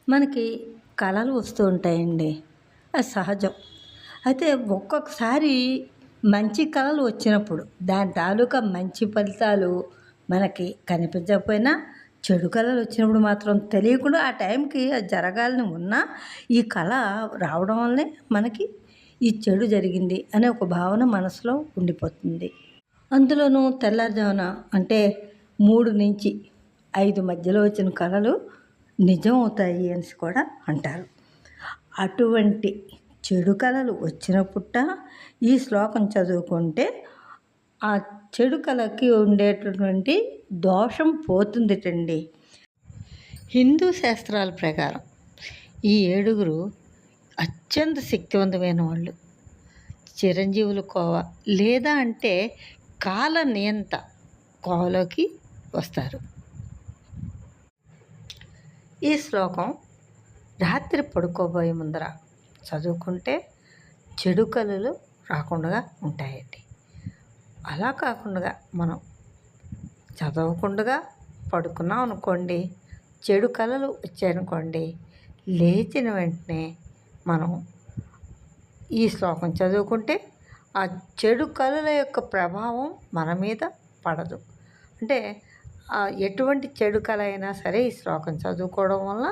మనకి కళలు వస్తూ ఉంటాయండి. అది సహజం. అయితే ఒక్కొక్కసారి మంచి కళలు వచ్చినప్పుడు దాని తాలూకా మంచి ఫలితాలు మనకి కనిపించకపోయినా, చెడు కళలు వచ్చినప్పుడు మాత్రం తెలియకుండా ఆ టైంకి అది జరగాలని ఉన్నా ఈ కళ రావడం వల్లే మనకి ఈ చెడు జరిగింది అనే ఒక భావన మనసులో ఉండిపోతుంది. అందులోనూ తెల్లారుజామున అంటే 3-5 మధ్యలో వచ్చిన కళలు నిజం అవుతాయి అనేసి కూడా అంటారు. అటువంటి చెడు కళలు వచ్చినప్పుట ఈ శ్లోకం చదువుకుంటే ఆ చెడు కళకి ఉండేటటువంటి దోషం పోతుందిటండి. హిందూ శాస్త్రాల ప్రకారం ఈ 7 అత్యంత శక్తివంతమైన వాళ్ళు. చిరంజీవుల కోవ లేదా అంటే కాల నియంత కోవలోకి వస్తారు. ఈ శ్లోకం రాత్రి పడుకోబోయే ముందర చదువుకుంటే చెడు కళలు రాకుండా ఉంటాయండి. అలా కాకుండా మనం చదవకుండా పడుకున్నాం అనుకోండి, చెడు కళలు వచ్చాయనుకోండి, లేచిన వెంటనే మనం ఈ శ్లోకం చదువుకుంటే ఆ చెడు కళల యొక్క ప్రభావం మన మీద పడదు. అంటే ఎటువంటి చెడు కళ అయినా సరే ఈ శ్లోకం చదువుకోవడం వల్ల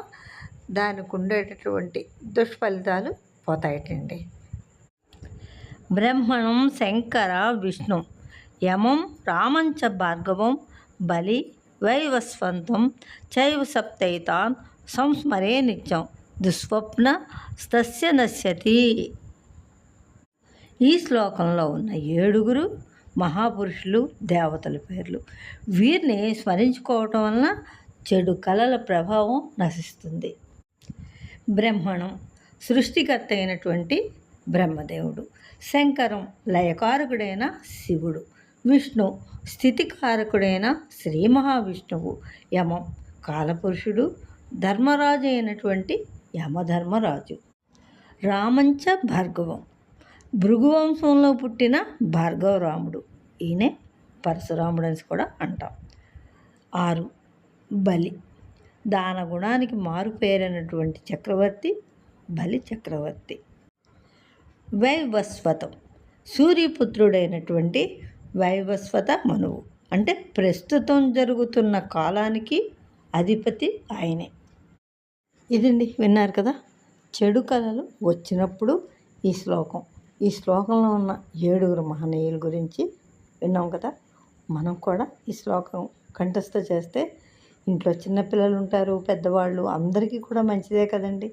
దానికి ఉండేటటువంటి దుష్ఫలితాలు పోతాయటండి. బ్రహ్మణం శంకర విష్ణు యమం రామంచ భార్గవం బలి వైవస్వంతం చైవ సప్తైతాన్ సంస్మరే నిత్యం దుస్వప్న స్తస్య నశ్యతి. ఈ శ్లోకంలో ఉన్న 7 మహాపురుషులు, దేవతల పేర్లు. వీరిని స్మరించుకోవటం వలన చెడు కళల ప్రభావం నశిస్తుంది. బ్రహ్మణం సృష్టికర్త అయినటువంటి బ్రహ్మదేవుడు. శంకరం లయకారకుడైన శివుడు. విష్ణు స్థితికారకుడైన శ్రీ మహావిష్ణువు. యమం కాలపురుషుడు, ధర్మరాజు అయినటువంటి యమధర్మరాజు. రామంచ భార్గవం భృగువంశంలో పుట్టిన భార్గవరాముడు. ఈయనే పరశురాముడు అని కూడా అంటాం. 6 బలి దాన గుణానికి మారు పేరైనటువంటి చక్రవర్తి బలి చక్రవర్తి. వైవస్వతం సూర్యపుత్రుడైనటువంటి వైవస్వత మనువు. అంటే ప్రస్తుతం జరుగుతున్న కాలానికి అధిపతి ఆయనే. ఇదండి, విన్నారు కదా, చెడు కళలు వచ్చినప్పుడు ఈ శ్లోకంలో ఉన్న 7 మహనీయుల గురించి విన్నాం కదా. మనం కూడా ఈ శ్లోకం కంఠస్థ చేస్తే ఇంట్లో చిన్నపిల్లలు ఉంటారు, పెద్దవాళ్ళు, అందరికీ కూడా మంచిదే కదండి.